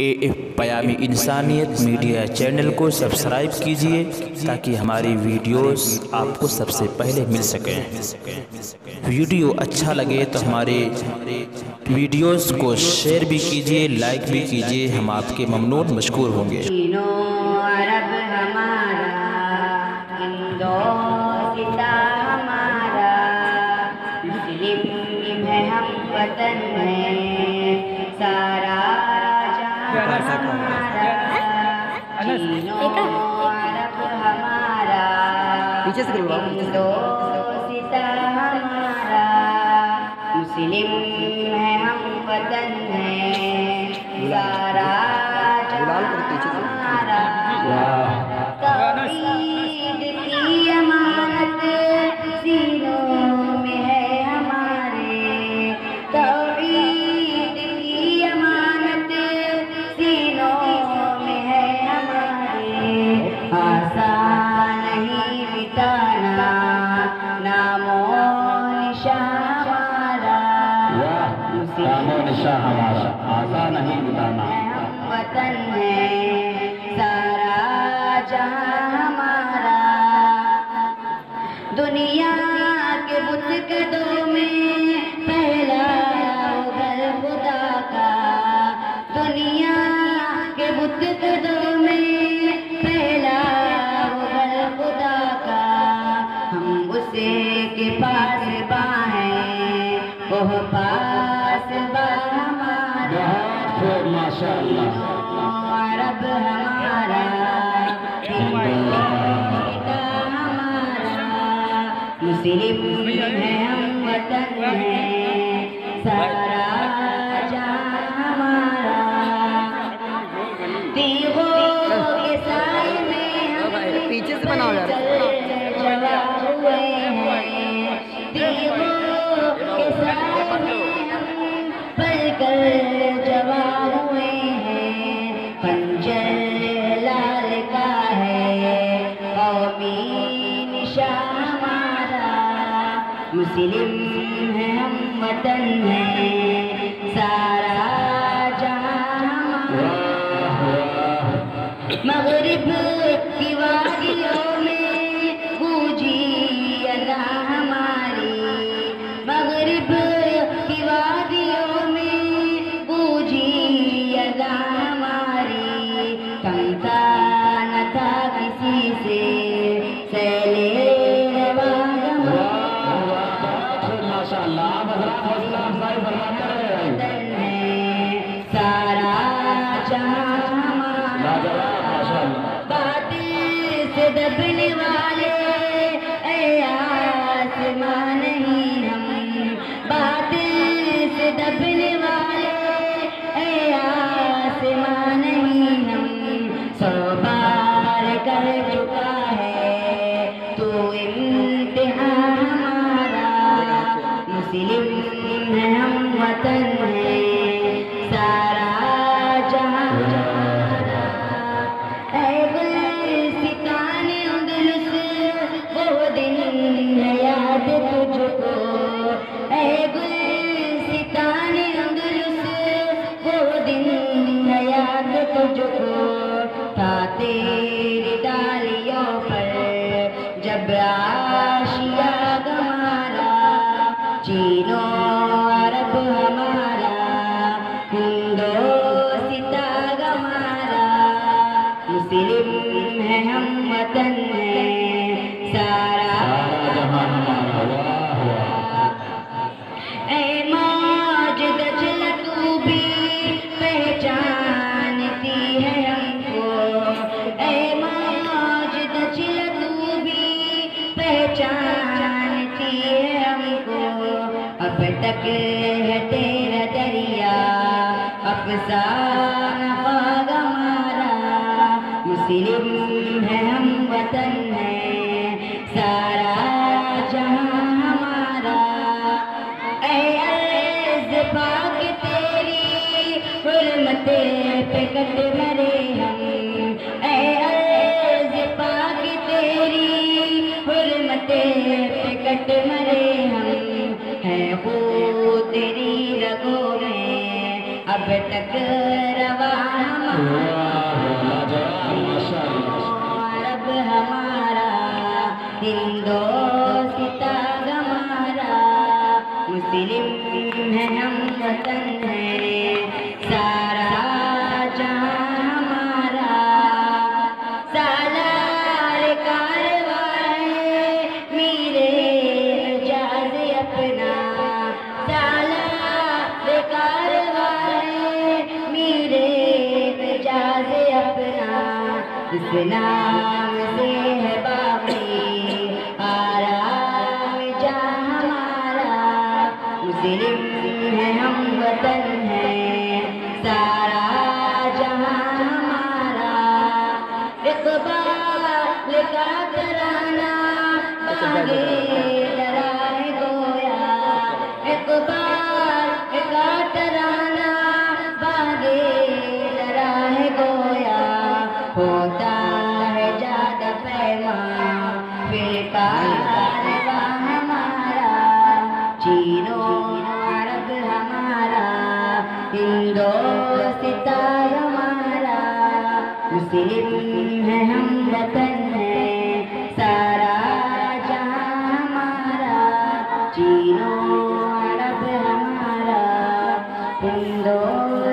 AF पयामी इंसानियत media channel को subscribe कीजिए ताकि हमारी वीडियोस आपको सबसे पहले मिल सकें। वीडियो अच्छा लगे तो हमारे वीडियोस को शेयर भी कीजिए, लाइक भी कीजिए, हम आपके ममनून मशकूर होंगे। अरब हमारा, हिंदोसिता हमारा, मुस्लिम है हम वतन है सारा जहां हमारा। अरब हमारा, हिंदोसिता हमारा, मुस्लिम है हम वतन है सारा तौहीद की अमानत सीनों में है हमारे, तौहीद की अमानत सीनों में है हमारे। आसान नहीं मिटाना नामो निशान हमारा, नामो निशान हमारा, आसान नहीं मिटाना वतन है सारा जहां हमारा। दुनिया के बुतकदों में पहला घर खुदा का, दुनिया के बुतकदों में पहला घर खुदा का। हम उसे के पास बाहें वो पास बा हमारा। माशाअल्लाह अरब हमारा, हिंदोसिता हमारा, मुस्लिम है हम वतन है सारा जहां हमारा। तीगों के साए में हम पीछे से बनाओ यार, जवा हुए हैं, तीगों के साए में हम पलकर जवा हुए हैं। पंजर लाल का है कौमी निशान हमारा, मुस्लिम है हम वतन है सारा जहां हमारा। मगरिब की वादियों में गूंजी अज़ां हमारी, मगरिब की वादियों में गूंजी अज़ां हमारी। थमता न था किसी से सैले रवा सारा जहां हमारा। बातिल से दबने वाले आसमां नहीं हम, बातिल से दबने वाले आसमां नहीं हम। 100 बार कर चुका है तो इम्तिहान हमारा, मुस्लिम है हम वतन है सारा जहां हमारा। ऐ गुलिस्तान उंदुलुस वो दिन है याद तुझको, ऐ गुलिस्तान उंदुलुस वो दिन है याद तुझको। था तेरी डालियों पर जब आशिया गमारा, चीनो अरब हमारा, हिंदोसिता हमारा, मुस्लिम है हम वतन है सारा जहां हमारा। ऐ मौज दजला तू भी पहचानती है हमको, ऐ मौज दजला तू भी पहचानती है हमको। अब तक है तेरा दरिया अफसाना पाग हमारा, मुस्लिम है हम वतन है सारा जहां हमारा। ऐ अर्ज़ पाक तेरी हुर्मते पे कट मरे हम, ऐ अर्ज़ पाक तेरी हुर्मते पे कट मरे हम। है वो तेरी रगों में अब तक रवा लाजवाब माशाअल्लाह। अरब हमारा हिंदोस्तां हमारा, मुस्लिम है हम वतन है सारा जहां हमारा। सालार कारवाए मेरे एजाज अपना, सालार कारवाए मेरे एजाज अपना। इस नाम से है बाकी आराम जहाँ हमारा, मुस्लिम है हम वतन है सारा जहाँ हमारा। इक़बाल का तराना बागे लहराए गोया, इक़बाल का तराना बागे लहराए गोया। होता है जादा पैमा फिर कारवा हमारा, चीनो अरब हमारा हिंदोस्तां हमारा। मुस्लिम है हम वतन है सारा जहां हमारा, चीनो अरब हमारा हिंदोस्तां